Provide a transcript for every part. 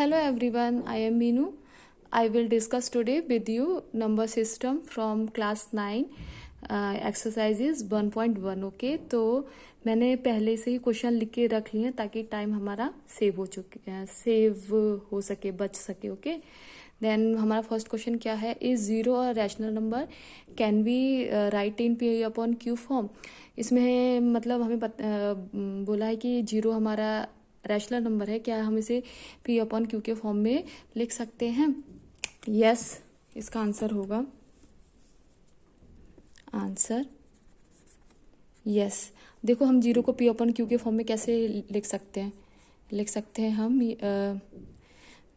Hello everyone, I am Meenu. I will discuss today with you number system from class 9 exercises 1.1. Okay, तो मैंने पहले से ही question लिख के रख लिए हैं ताकि टाइम हमारा सेव हो सके, बच सके. ओके, देन हमारा फर्स्ट क्वेश्चन क्या है, इज जीरो और rational number can be right in P upon Q form. इसमें मतलब हमें बोला है कि जीरो हमारा रैशनल नंबर है, क्या हम इसे पी अपॉन क्यू के फॉर्म में लिख सकते हैं. यस, इसका आंसर होगा आंसर यस. देखो हम जीरो को पी अपॉन क्यू के फॉर्म में कैसे लिख सकते हैं. लिख सकते हैं हम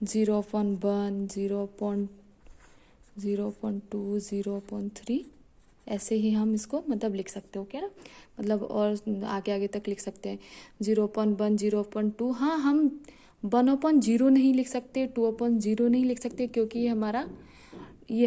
0/1, 0.2, 0.3 ऐसे ही हम इसको मतलब लिख सकते हो क्या ना, मतलब और आगे आगे तक लिख सकते हैं. 0/1, 0/2. हाँ, हम 1/0 नहीं लिख सकते, 2/0 नहीं लिख सकते क्योंकि ये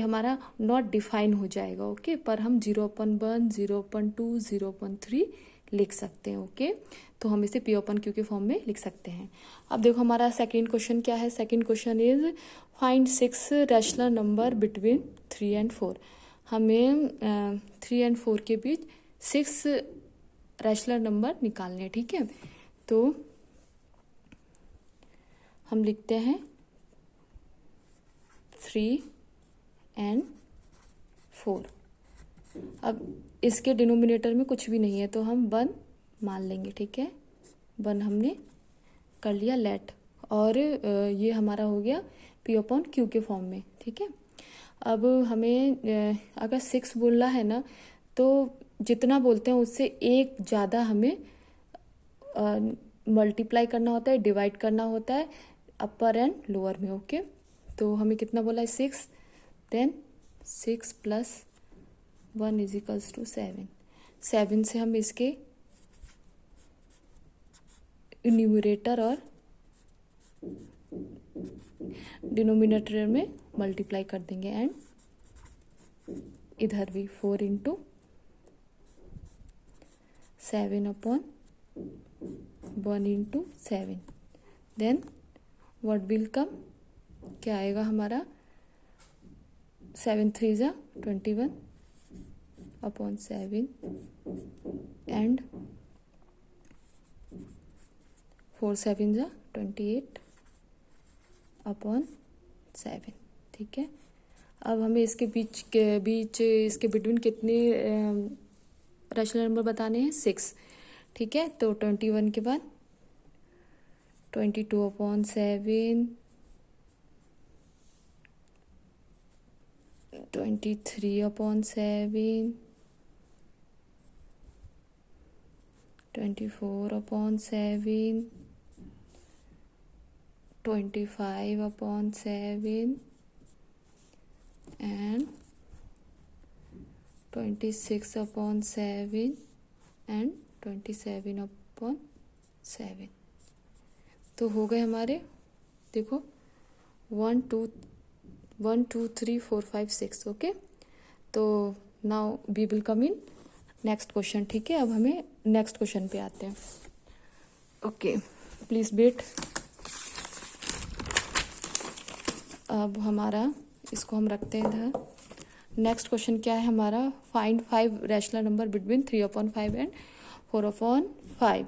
हमारा नॉट डिफाइन हो जाएगा. ओके, पर हम 0/1, 0/2, 0.3 लिख सकते हैं. ओके, तो हम इसे पी अपन क्यू के फॉर्म में लिख सकते हैं. अब देखो हमारा सेकंड क्वेश्चन क्या है. Second question is find 6 rational number between 3 and 4. हमें 3 and 4 के बीच 6 रैशनल नंबर निकालने हैं. ठीक है, तो हम लिखते हैं 3 and 4. अब इसके डिनोमिनेटर में कुछ भी नहीं है तो हम 1 मान लेंगे. ठीक है, 1 हमने कर लिया लेट, और ये हमारा हो गया पी अपॉन क्यू के फॉर्म में. ठीक है, अब हमें अगर 6 बोलना है ना, तो जितना बोलते हैं उससे एक ज़्यादा हमें मल्टीप्लाई करना होता है, डिवाइड करना होता है अपर एंड लोअर में. ओके, तो हमें कितना बोला है 6, देन 6 + 1 = 7. 7 से हम इसके न्यूमरेटर और डिनोमिनेटर में मल्टीप्लाई कर देंगे, एंड इधर भी 4 × 7/1 × 7. देन व्हाट विल कम, क्या आएगा हमारा 7 × 3 = 21/7 एंड 4 × 7 = 28/7. ठीक है, अब हमें इसके बीच इसके बिटवीन कितने रैशनल नंबर बताने हैं, 6. ठीक है, तो 21 के बाद 22/7, 23/7, 24/7, 25/7 and 26/7 and 27/7. तो हो गए हमारे, देखो 1 2 3 4 5 6. ओके, तो now we will come in next question. ठीक है, अब हमें नेक्स्ट क्वेश्चन पे आते हैं. Okay, please wait. अब हमारा इसको हम रखते हैं इधर. नेक्स्ट क्वेश्चन क्या है हमारा, find 5 rational number between 3/5 and 4/5.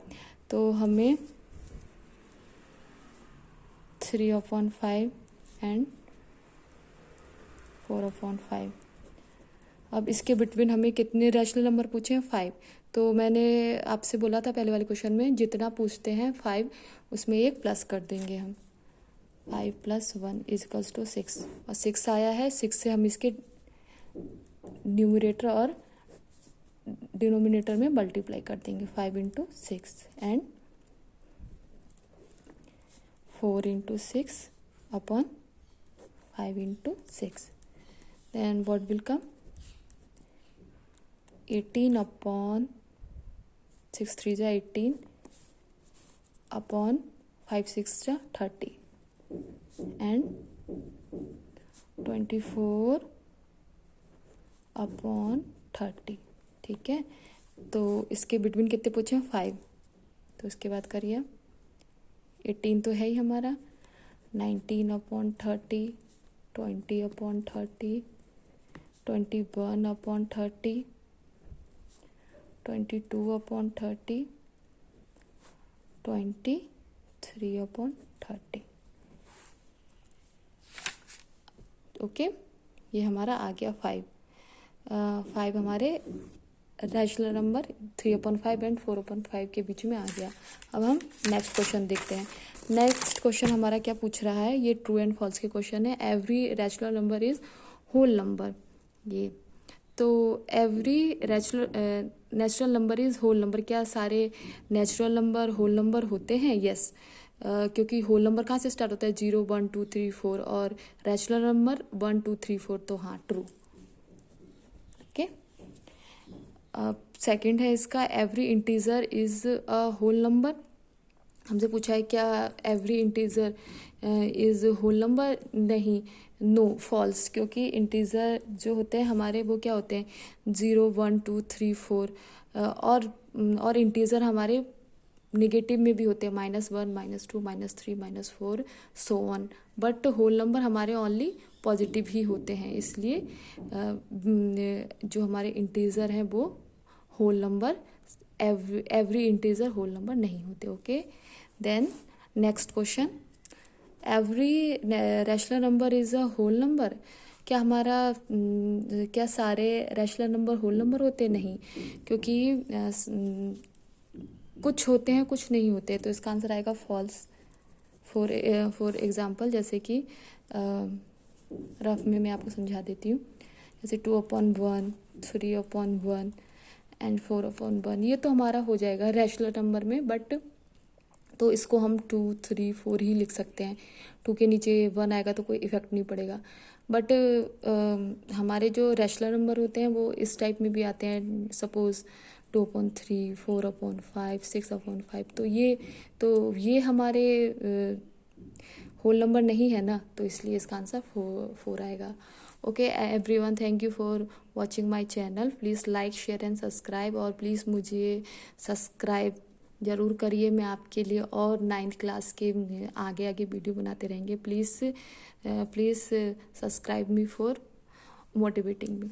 तो हमें 3/5 एंड 4/5. अब इसके बिटवीन हमें कितने रैशनल नंबर पूछे हैं, 5. तो मैंने आपसे बोला था पहले वाले क्वेश्चन में, जितना पूछते हैं 5 उसमें एक प्लस कर देंगे हम. 5 + 1 = 6, और 6 आया है. 6 से हम इसके न्यूमरेटर और डिनोमिनेटर में मल्टीप्लाई कर देंगे. 5 × 6 and 4 × 6/5 × 6. Then what will come 18/6 3 = 18 upon 5 6 = 30 and 24/30. ठीक है, तो इसके बिटवीन कितने पूछे हैं, 5. तो इसके बाद करिए, 18 तो है ही हमारा, 19/30, 20/30, 21/30, 22/30, 23/30। ओके, ये हमारा आ गया 5 हमारे रैशनल नंबर 3/5 एंड 4/5 के बीच में आ गया। अब हम नेक्स्ट क्वेश्चन देखते हैं। नेक्स्ट क्वेश्चन हमारा क्या पूछ रहा है, ये ट्रू एंड फॉल्स के क्वेश्चन है। Every rational number is whole number. ये तो every natural number is whole number. क्या सारे नेचुरल नंबर होल नंबर होते हैं? यस, क्योंकि होल नंबर कहाँ से स्टार्ट होता है? 0 1 2 3 4 और रैशनल नंबर 1 2 3 4। तो हाँ, ट्रू। ओके, सेकंड है इसका, every integer is a whole number. हमसे पूछा है क्या every integer is whole number? नहीं, नो, फॉल्स। क्योंकि इंटीजर जो होते हैं हमारे वो क्या होते हैं? 0 1 2 3 4 और इंटीजर हमारे निगेटिव में भी होते हैं, -1 -2 -3 -4 so on. But whole number हमारे ओनली पॉजिटिव ही होते हैं, इसलिए जो हमारे इंटीजर हैं वो whole number, every integer whole number नहीं होते। Okay, then next question, every rational number is a whole number. क्या हमारा क्या सारे रैशनल नंबर होल नंबर होते? नहीं, क्योंकि कुछ होते हैं कुछ नहीं होते, तो इसका आंसर आएगा फॉल्स। फॉर एग्जाम्पल, जैसे कि रफ में मैं आपको समझा देती हूँ, जैसे 2/1, 3/1 एंड 4/1। ये तो हमारा हो जाएगा रैशनल नंबर में, बट तो इसको हम 2 3 4 ही लिख सकते हैं। 2 के नीचे 1 आएगा तो कोई इफेक्ट नहीं पड़ेगा। बट हमारे जो रैशनल नंबर होते हैं वो इस टाइप में भी आते हैं, सपोज 2/3, 4/5, 6/5। तो ये हमारे होल नंबर नहीं है ना, तो इसलिए इसका आंसर 4 आएगा। Okay everyone, thank you for watching my channel. Please like share and subscribe, और प्लीज़ मुझे सब्सक्राइब ज़रूर करिए। मैं आपके लिए और 9th क्लास के आगे आगे वीडियो बनाते रहेंगे। Please subscribe me for motivating me.